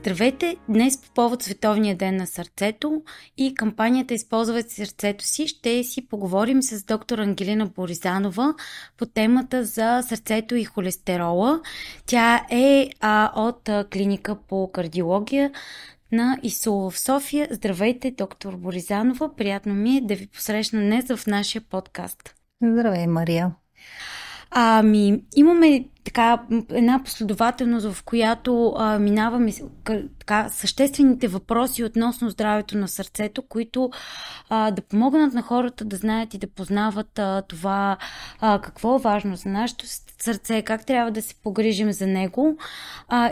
Здравейте! Днес по повод Световния ден на сърцето и кампанията "Използвайте сърцето си" ще си поговорим с доктор Ангелина Боризанова по темата за сърцето и холестерола. Тя е от клиника по кардиология на ИСУЛ в София. Здравейте, доктор Боризанова! Приятно ми е да ви посрещна днес в нашия подкаст. Здравей, Мария! Имаме така една последователност, в която минаваме така съществените въпроси относно здравето на сърцето, които да помогнат на хората да знаят и да познават това какво е важно за нашето сърце, как трябва да се погрижим за него.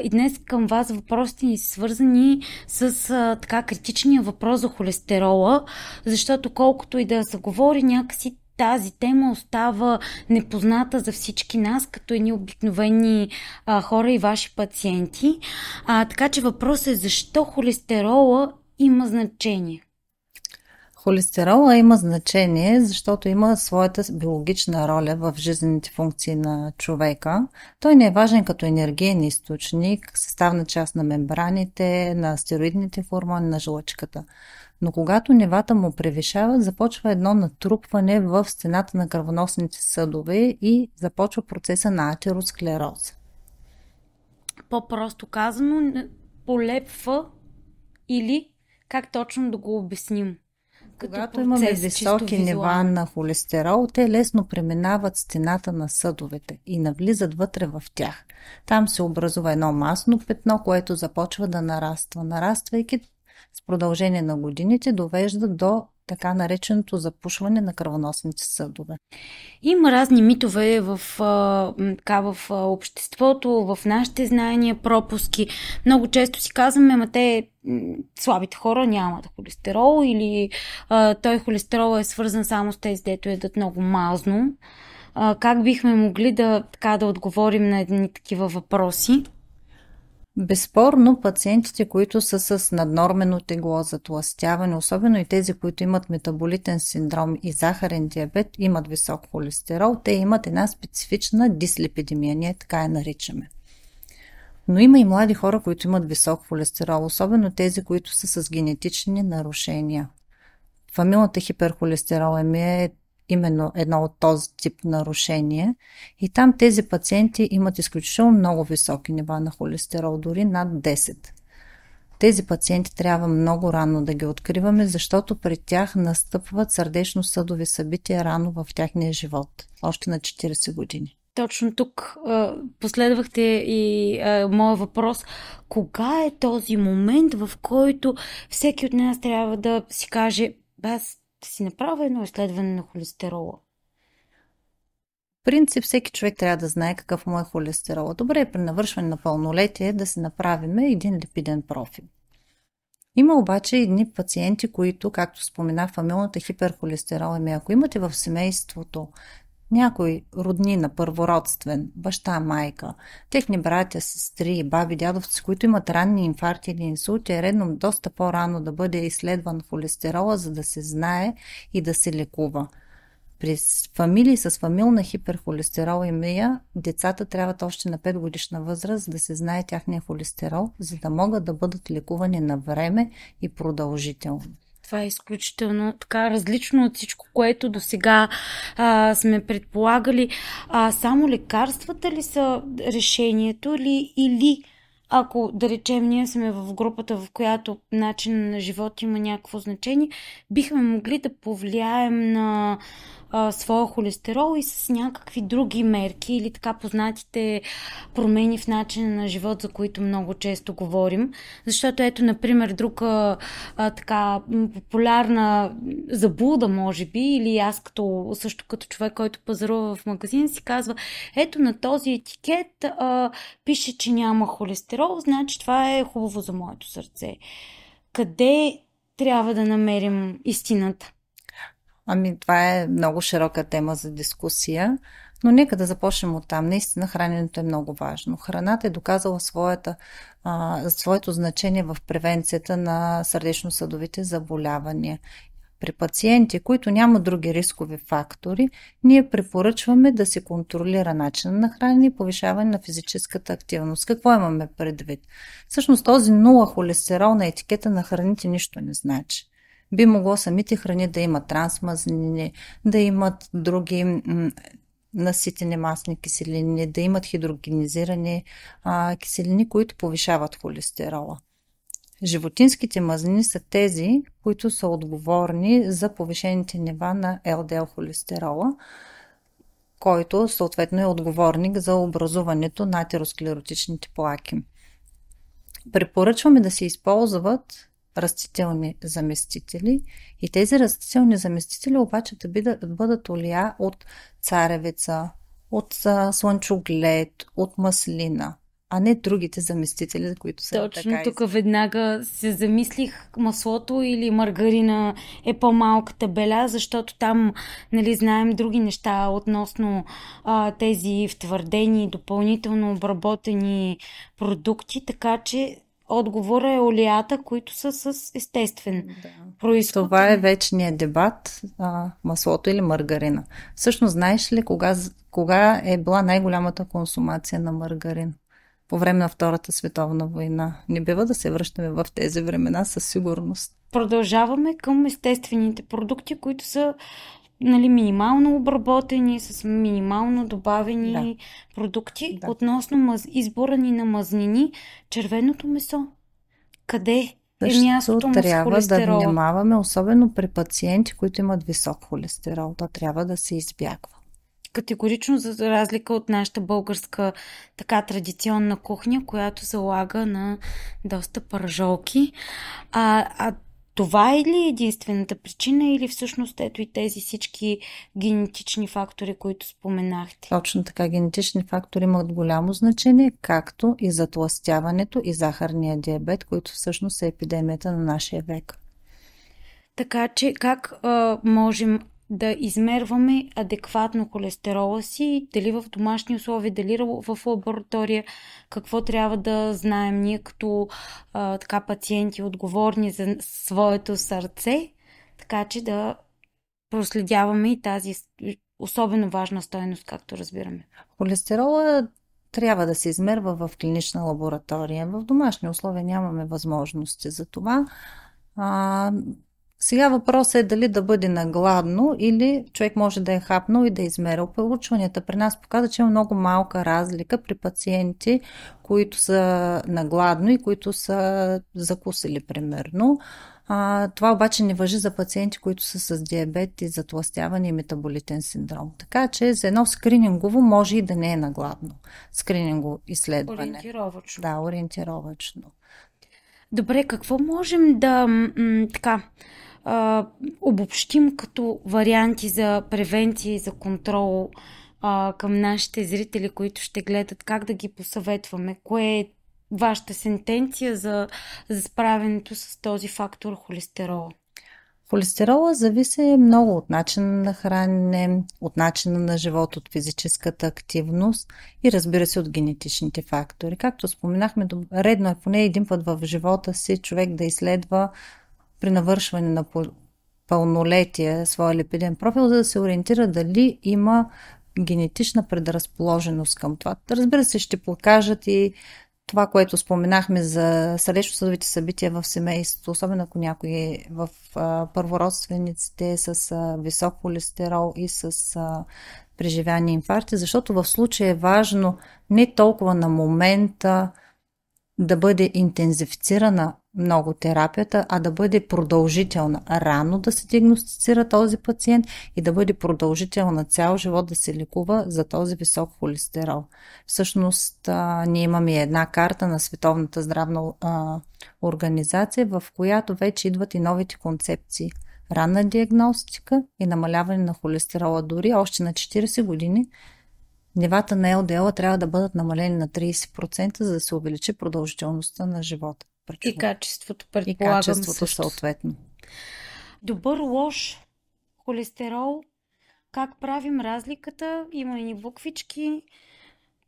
И днес към вас въпросите ни са свързани с така критичния въпрос за холестерола, защото колкото и да се говори, някакси тази тема остава непозната за всички нас, като едни обикновени хора и ваши пациенти. Така че въпросът е защо холестерола има значение? Холестерола има значение, защото има своята биологична роля в жизнените функции на човека. Той не е важен като енергиен източник, съставна част на мембраните, на стероидните хормони, на жлъчката. Но когато нивата му превишават, започва едно натрупване в стената на кръвоносните съдове и започва процеса на атеросклероза. По-просто казано, полепва или как точно да го обясним? Когато имаме високи нива на холестерол, те лесно преминават стената на съдовете и навлизат вътре в тях. Там се образува едно масно петно, което започва да нараства. Нараствайки с продължение на годините, довежда до така нареченото запушване на кръвоносните съдове. Има разни митове в обществото, в нашите знания, пропуски. Много често си казваме, слабите хора нямат холестерол или той холестерол е свързан само с тези, дето едат много мазно. Как бихме могли да отговорим на едни такива въпроси? Безспорно, пациентите, които са с наднормено тегло, затлъстяване, особено и тези, които имат метаболитен синдром и захарен диабет, имат висок холестерол, те имат една специфична дислипидемия, ние така я наричаме. Но има и млади хора, които имат висок холестерол, особено тези, които са с генетични нарушения. Фамилната хиперхолестеролемия е именно едно от този тип нарушение и там тези пациенти имат изключително много високи нива на холестерол, дори над 10. Тези пациенти трябва много рано да ги откриваме, защото при тях настъпват сърдечно-съдови събития рано в тяхния живот, още на 40 години. Точно тук последвахте и моя въпрос. Кога е този момент, в който всеки от нас трябва да си каже, аз си направя едно изследване на холестерола? В принцип, всеки човек трябва да знае какъв му е холестерола. Добре е при навършване на пълнолетие да си направим един липиден профил. Има обаче едни пациенти, които, както споменах, фамилната хиперхолестеролемия, ако имате в семейството някой роднина, първородствен, баща, майка, техни братя, сестри, баби, дядовци, които имат ранни инфаркти или инсулти, е редно доста по-рано да бъде изследван холестерола, за да се знае и да се лекува. При фамилии с фамилна хиперхолестеролемия, децата трябват още на 5 годишна възраст да се знае тяхния холестерол, за да могат да бъдат лекувани на време и продължително. Това е изключително така различно от всичко, което до сега сме предполагали. Само лекарствата ли са решението или ако, да речем, ние сме в групата, в която начин на живот има някакво значение, бихме могли да повлияем на своя холестерол и с някакви други мерки или така познатите промени в начина на живот, за които много често говорим. Защото ето, например, друга така популярна заблуда, може би, или аз също като човек, който пазарува в магазин, си казва, ето на този етикет пише, че няма холестерол, значи това е хубаво за моето сърце. Къде трябва да намерим истината? Това е много широка тема за дискусия, но нека да започнем от там. Наистина храненето е много важно. Храната е доказала своето значение в превенцията на сърдечно-съдовите заболявания. При пациенти, които нямат други рискови фактори, ние препоръчваме да се контролира начина на хранене и повишаване на физическата активност. Какво имаме предвид? Всъщност този 0 холестерол на етикета на храните нищо не значи. Би могло самите храни да имат трансмазнини, да имат други наситени масни киселини, да имат хидрогенизирани киселини, които повишават холестерола. Животинските мазнини са тези, които са отговорни за повишените нива на ЛДЛ холестерола, който съответно е отговорник за образуването на атеросклеротичните плаки. Препоръчваме да се използват растителни заместители и тези растителни заместители обаче да бъдат олия от царевица, от слънчоглед, от маслина, а не другите заместители, за които са Точно така. тук веднага се замислих, маслото или маргарина е по-малката беля, защото там, нали, знаем други неща относно тези втвърдени, допълнително обработени продукти, така че отговора е олията, които са с естествен происход. Това е вечният дебат, маслото или маргарина. Всъщност, знаеш ли кога е била най-голямата консумация на маргарин? По време на Втората световна война. Не бива да се връщаме в тези времена със сигурност. Продължаваме към естествените продукти, които са, нали, минимално обработени, с минимално добавени продукти. Да. Относно избора ни на мазнини, червеното месо. Къде е мястото му с холестерола? Трябва да внимаваме, особено при пациенти, които имат висок холестерол. То трябва да се избягва. Категорично, за разлика от нашата българска така традиционна кухня, която залага на доста пържолки. Това е ли единствената причина или всъщност ето и тези всички генетични фактори, които споменахте? Точно така, генетични фактори имат голямо значение, както и затлъстяването и захарния диабет, които всъщност е епидемията на нашия век. Така че как можем да измерваме адекватно холестерола си, дали в домашни условия, дали в лаборатория, какво трябва да знаем ние като така пациенти, отговорни за своето сърце, така че да проследяваме и тази особено важна стойност, както разбираме. Холестерола трябва да се измерва в клинична лаборатория. В домашни условия нямаме възможности за това. Сега въпросът е дали да бъде нагладно или човек може да е хапнал и да измерил. Проучванията при нас показват, че има много малка разлика при пациенти, които са нагладно и които са закусили примерно. Това обаче не важи за пациенти, които са с диабет и затлъстяване и метаболитен синдром. Така че за едно скринингово може и да не е нагладно. Скринингово изследване. Ориентировачно. Да, ориентировачно. Добре, какво можем да обобщим като варианти за превенция и за контрол към нашите зрители, които ще гледат, как да ги посъветваме? Кое е вашата сентенция за справянето с този фактор холестерол? Холестерола зависи много от начина на хранене, от начина на живот, от физическата активност и разбира се от генетичните фактори. Както споменахме, редно е поне един път в живота си човек да изследва при навършване на пълнолетие своя липиден профил, за да се ориентира дали има генетична предразположеност към това. Разбира се, ще покажат и това, което споменахме за сърдечно-съдовите събития в семейството, особено ако някой в първородствениците с висок холестерол и с преживяни инфаркти, защото в случая е важно не толкова на момента да бъде интензифицирана много терапията, а да бъде продължителна. Рано да се диагностицира този пациент и да бъде продължителна цял живот да се лекува за този висок холестерол. Всъщност, ние имаме една карта на Световната здравна организация, в която вече идват и новите концепции. Ранна диагностика и намаляване на холестерола. Дори още на 40 години нивата на ЛДЛ трябва да бъдат намалени на 30%, за да се увеличи продължителността на живота. И качеството, предполагам. И качеството съответно. Добър, лош холестерол. Как правим разликата? Има и буквички.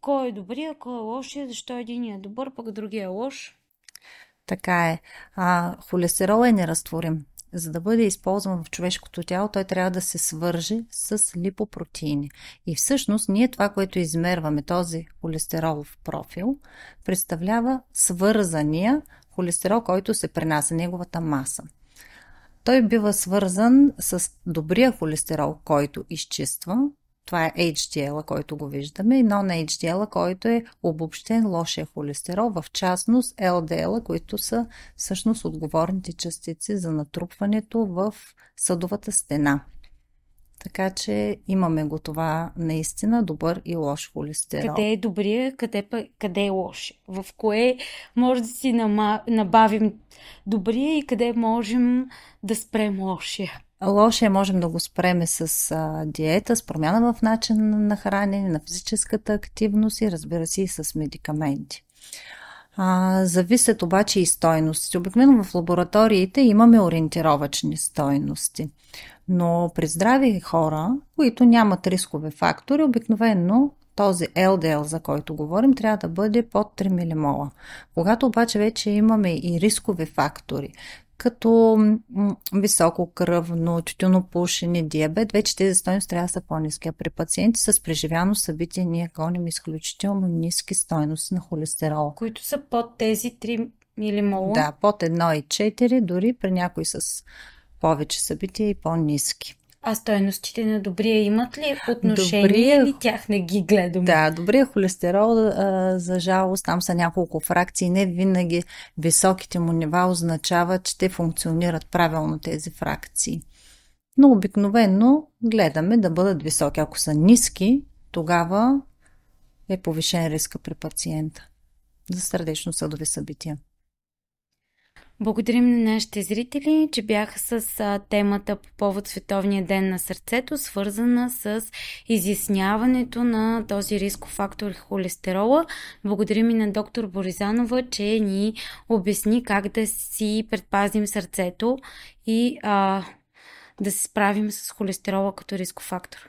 Кой е добрия, кой е лошия, защо единият е добър, пък другия е лош? Така е. Холестерол е неразтворим. за да бъде използван в човешкото тяло, той трябва да се свърже с липопротеини. И всъщност ние това, което измерваме, този холестеролов профил, представлява свързания холестерол, който се пренася, неговата маса. Той бива свързан с добрия холестерол, който изчиства. Това е HDL, който го виждаме, и non-HDL, който е обобщен лошия холестерол, в частност LDL, които са всъщност отговорните частици за натрупването в съдовата стена. Така че имаме го това наистина добър и лош холестерол. Къде е добрия, къде е лош? В кое може да си набавим добрия и къде можем да спрем лошия? Лошия можем да го спреме с диета, с промяна в начин на хранене, на физическата активност и разбира се и с медикаменти. Зависят обаче и стойности. Обикновено в лабораториите имаме ориентировъчни стойности, но при здрави хора, които нямат рискови фактори, обикновено този LDL, за който говорим, трябва да бъде под 3 милимола. Когато обаче вече имаме и рискови фактори, като високо кръвно, тютюнопушене, диабет, вече тези стойности трябва да са по-ниски. А при пациенти с преживяно събитие ние гоним изключително ниски стойности на холестерол. Които са под тези 3 милимола? Да, под 1,4, дори при някои с повече събития и по-ниски. А стойностите на добрия имат ли отношение или тях не ги гледаме? Да, добрия холестерол, за жалост, там са няколко фракции. Не винаги високите му нива означават, че те функционират правилно тези фракции. Но обикновено гледаме да бъдат високи. Ако са ниски, тогава е повишен риска при пациента за сърдечно-съдови събития. Благодарим на нашите зрители, че бяха с темата по повод Световния ден на сърцето, свързана с изясняването на този рисков фактор холестерола. Благодарим и на доктор Боризанова, че ни обясни как да си предпазим сърцето и да се справим с холестерола като рисков фактор.